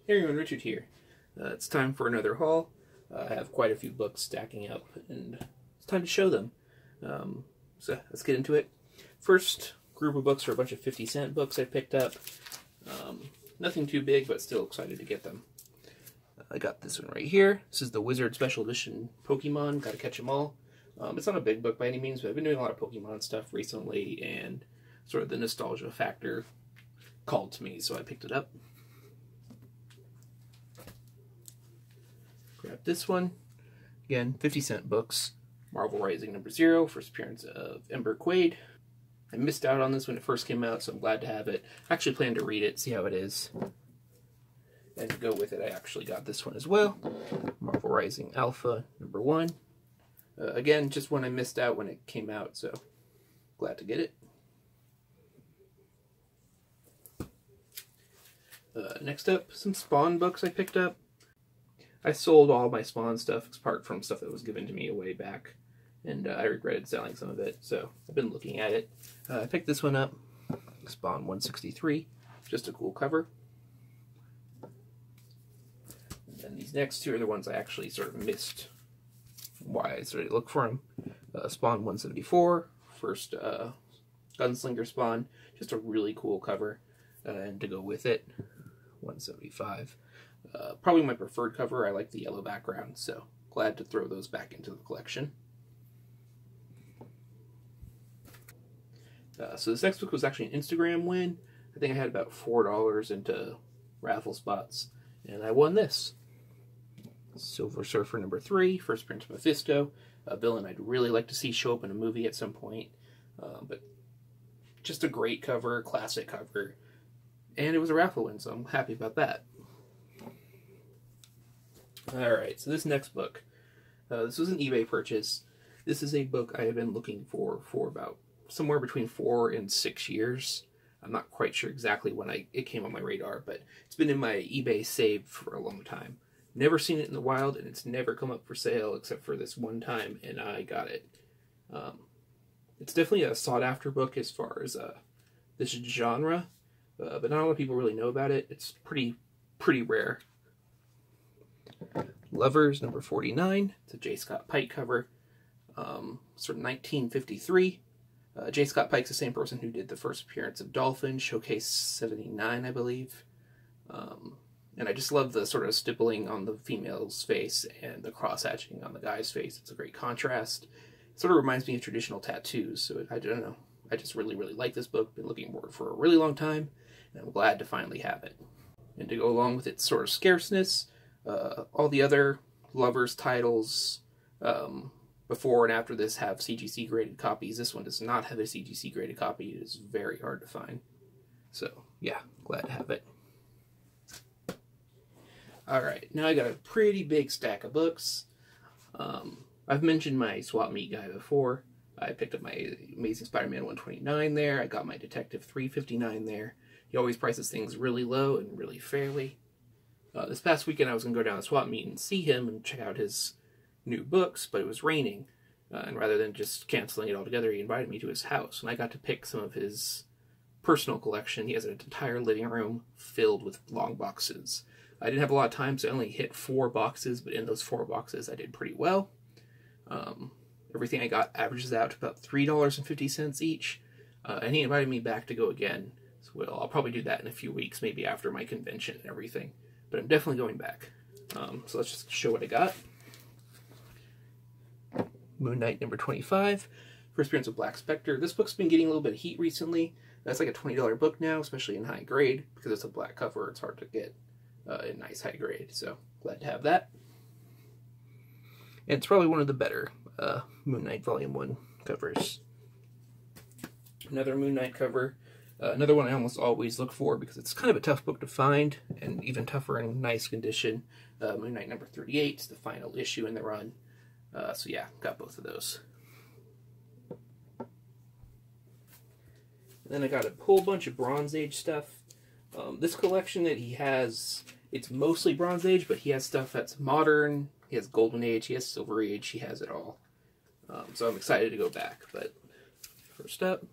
Hey everyone, Richard here. It's time for another haul. I have quite a few books stacking up, and it's time to show them. So let's get into it. First group of books are a bunch of 50-cent books I picked up. Nothing too big, but still excited to get them. I got this one right here. This is the Wizard Special Edition Pokemon. Gotta catch them all. It's not a big book by any means, but I've been doing a lot of Pokemon stuff recently, and sort of the nostalgia factor called to me, so I picked it up. Grab this one. Again, 50-cent books. Marvel Rising #0, first appearance of Ember Quaid. I missed out on this when it first came out, so I'm glad to have it. I actually plan to read it, see how it is. And to go with it, I actually got this one as well. Marvel Rising Alpha #1. Again, just one I missed out when it came out, so glad to get it. Next up, some Spawn books I picked up. I sold all my Spawn stuff apart from stuff that was given to me a way back, and I regretted selling some of it, so I've been looking at it. I picked this one up, Spawn 163, just a cool cover. And then these next two are the ones I actually sort of missed why I started to look for them. Spawn 174, first Gunslinger Spawn, just a really cool cover, and to go with it, 175. Probably my preferred cover. I like the yellow background, so glad to throw those back into the collection. So this next book was actually an Instagram win. I think I had about $4 into raffle spots, and I won this. Silver Surfer #3, first appearance of Mephisto, a villain I'd really like to see show up in a movie at some point, but just a great cover, classic cover, and it was a raffle win, so I'm happy about that. Alright, so this next book, this was an eBay purchase. This is a book I have been looking for about somewhere between 4 and 6 years. I'm not quite sure exactly when it came on my radar, but it's been in my eBay save for a long time. Never seen it in the wild, and it's never come up for sale except for this one time, and I got it. It's definitely a sought-after book as far as this genre, but not a lot of people really know about it. It's pretty rare. Lovers #49. It's a J. Scott Pike cover. Sort of 1953. J. Scott Pike's the same person who did the first appearance of Dolphin, Showcase 79, I believe. And I just love the sort of stippling on the female's face and the cross-hatching on the guy's face. It's a great contrast. It sort of reminds me of traditional tattoos, so I don't know. I just really like this book. Been looking for it for a really long time, and I'm glad to finally have it. And to go along with its sort of scarceness, all the other Lovers titles before and after this have CGC graded copies. This one does not have a CGC graded copy. It is very hard to find. So yeah, glad to have it. Alright, now I got a pretty big stack of books. I've mentioned my Swap Meet guy before. I picked up my Amazing Spider-Man 129 there. I got my Detective 359 there. He always prices things really low and really fairly. This past weekend I was going to go down to Swap Meet and see him and check out his new books, but it was raining. And rather than just canceling it altogether, he invited me to his house, and I got to pick some of his personal collection. He has an entire living room filled with long boxes. I didn't have a lot of time, so I only hit 4 boxes, but in those 4 boxes I did pretty well. Everything I got averages out to about $3.50 each, and he invited me back to go again. So I'll probably do that in a few weeks, maybe after my convention and everything. But I'm definitely going back. So let's just show what I got. Moon Knight #25, first appearance of Black Spectre. This book's been getting a little bit of heat recently. That's like a $20 book now, especially in high grade. Because it's a black cover, it's hard to get in nice high grade. So glad to have that. And it's probably one of the better Moon Knight Volume 1 covers. Another Moon Knight cover. Another one I almost always look for because it's kind of a tough book to find, and even tougher in nice condition. Moon Knight #38, it's the final issue in the run. So yeah, got both of those. And then I got a whole bunch of Bronze Age stuff. This collection that he has, it's mostly Bronze Age, but he has stuff that's modern, he has Golden Age, he has Silver Age, he has it all. So I'm excited to go back, but first up,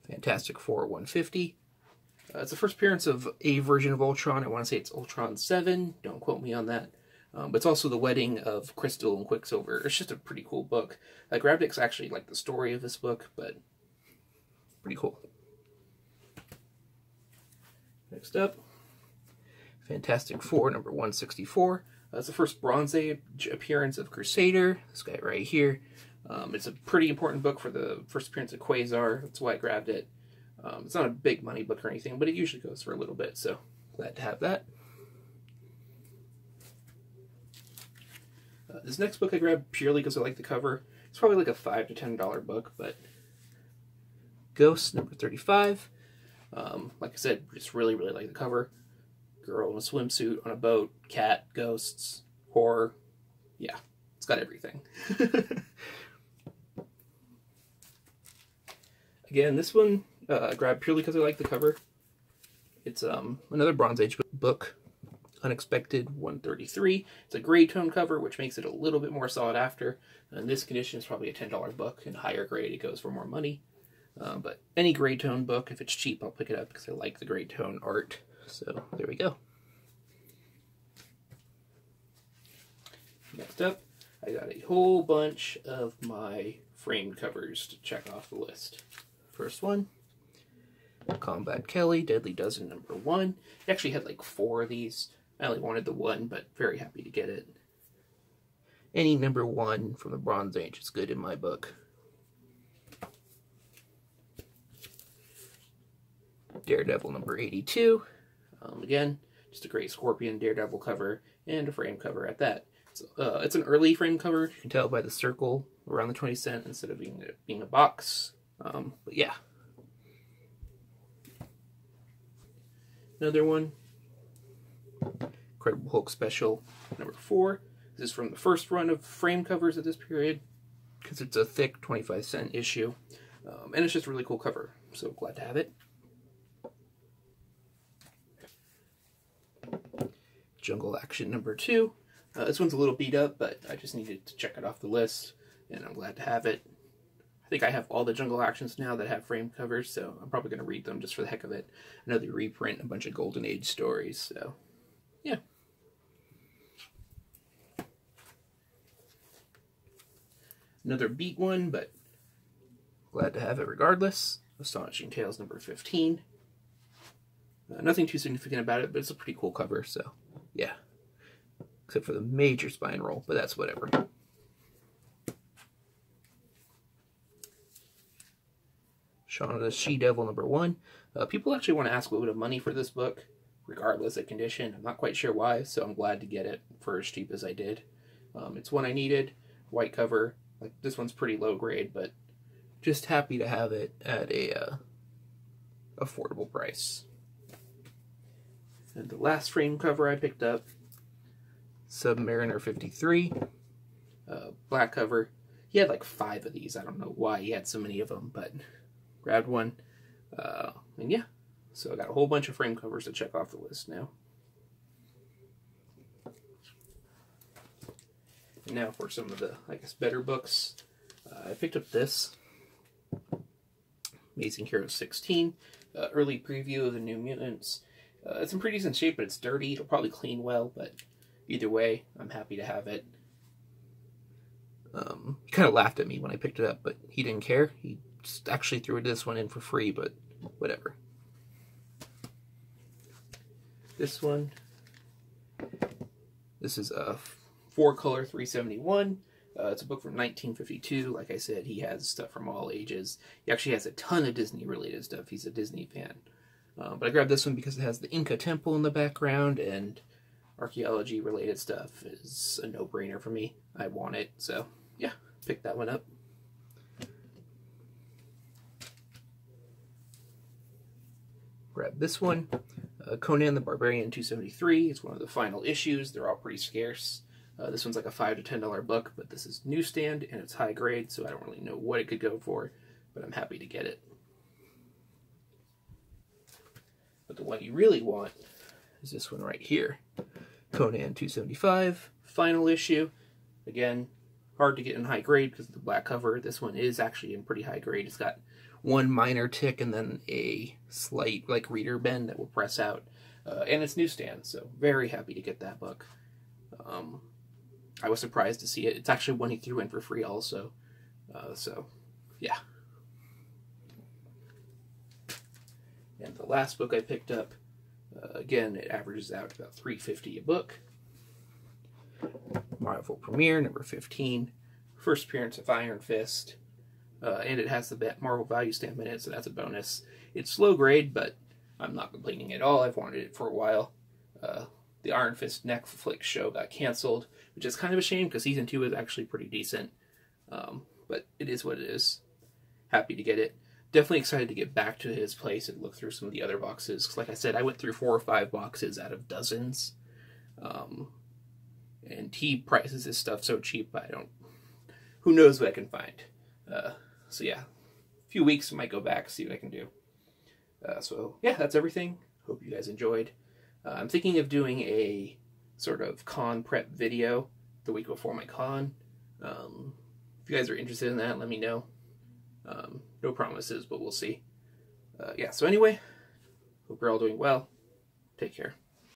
Fantastic Four 150. It's the first appearance of a version of Ultron. I want to say it's Ultron 7. Don't quote me on that. But it's also the wedding of Crystal and Quicksilver. It's just a pretty cool book. I grabbed it because I actually like the story of this book, but pretty cool. Next up, Fantastic Four, number 164. That's the first Bronze Age appearance of Crusader. This guy right here. It's a pretty important book for the first appearance of Quasar. That's why I grabbed it. It's not a big money book or anything, but it usually goes for a little bit, so glad to have that. This next book I grabbed purely because I like the cover. It's probably like a $5 to $10 book, but Ghost, number 35. Like I said, just really like the cover. Girl in a swimsuit on a boat, cat, ghosts, horror. Yeah, it's got everything. Again, this one I grabbed purely because I like the cover. It's another Bronze Age book, Unexpected 133. It's a gray tone cover, which makes it a little bit more sought after. In this condition, it's probably a $10 book. In higher grade, it goes for more money. But any gray tone book, if it's cheap, I'll pick it up because I like the gray tone art. So there we go. Next up, I got a whole bunch of my framed covers to check off the list. First one, Combat Kelly, Deadly Dozen number 1. I actually had like 4 of these. I only wanted the one, but very happy to get it. Any number 1 from the Bronze Age is good in my book. Daredevil number 82. Again, just a great Scorpion Daredevil cover and a frame cover at that. It's an early frame cover. You can tell by the circle around the 20 cent instead of being a box. But yeah. Another one. Incredible Hulk Special number 4. This is from the first run of frame covers at this period because it's a thick 25 cent issue. And it's just a really cool cover. So glad to have it. Jungle Action number 2. This one's a little beat up, but I just needed to check it off the list, and I'm glad to have it. I think I have all the Jungle Actions now that have frame covers, so I'm probably going to read them just for the heck of it. I know they reprint a bunch of Golden Age stories, so yeah. Another beat one, but glad to have it regardless. Astonishing Tales number 15. Nothing too significant about it, but it's a pretty cool cover, so yeah. Except for the major spine roll, but that's whatever. Shaun of the She-Devil number 1. People actually want to ask a little bit of money for this book, regardless of condition. I'm not quite sure why, so I'm glad to get it for as cheap as I did. It's one I needed, white cover. Like this one's pretty low grade, but just happy to have it at a affordable price. And the last frame cover I picked up, Submariner 53, black cover. He had like 5 of these. I don't know why he had so many of them, but grabbed one. And yeah, so I got a whole bunch of frame covers to check off the list now. And now for some of the, I guess, better books. I picked up this, Amazing Heroes 16, early preview of the New Mutants. It's in pretty decent shape, but it's dirty. It'll probably clean well, but either way, I'm happy to have it. He kind of laughed at me when I picked it up, but he didn't care. He just actually threw this one in for free, but whatever. This one. This is a 4-color 371. It's a book from 1952. Like I said, he has stuff from all ages. He actually has a ton of Disney-related stuff. He's a Disney fan. But I grabbed this one because it has the Inca Temple in the background, and archaeology-related stuff is a no-brainer for me. I want it, so yeah, picked that one up. Grab this one, Conan the Barbarian 273. It's one of the final issues. They're all pretty scarce. This one's like a $5 to $10 book, but this is newsstand and it's high grade, so I don't really know what it could go for, but I'm happy to get it. But the one you really want is this one right here, Conan 275, final issue. Again, hard to get in high grade because of the black cover. This one is actually in pretty high grade. It's got one minor tick and then a slight like reader bend that will press out. And it's newsstand, so very happy to get that book. I was surprised to see it. It's actually one he threw in for free also. So, yeah. And the last book I picked up, again, it averages out about $3.50 a book. Marvel Premiere, number 15. First appearance of Iron Fist. And it has the Marvel value stamp in it, so that's a bonus. It's low grade, but I'm not complaining at all. I've wanted it for a while. The Iron Fist Netflix show got canceled, which is kind of a shame because season 2 is actually pretty decent. But it is what it is. Happy to get it. Definitely excited to get back to his place and look through some of the other boxes. Because like I said, I went through 4 or 5 boxes out of dozens. And he prices his stuff so cheap, who knows what I can find. So yeah, a few weeks I might go back, see what I can do. So yeah, that's everything. Hope you guys enjoyed. I'm thinking of doing a sort of con prep video the week before my con. If you guys are interested in that, let me know. No promises, but we'll see. Yeah, so anyway, hope you're all doing well. Take care.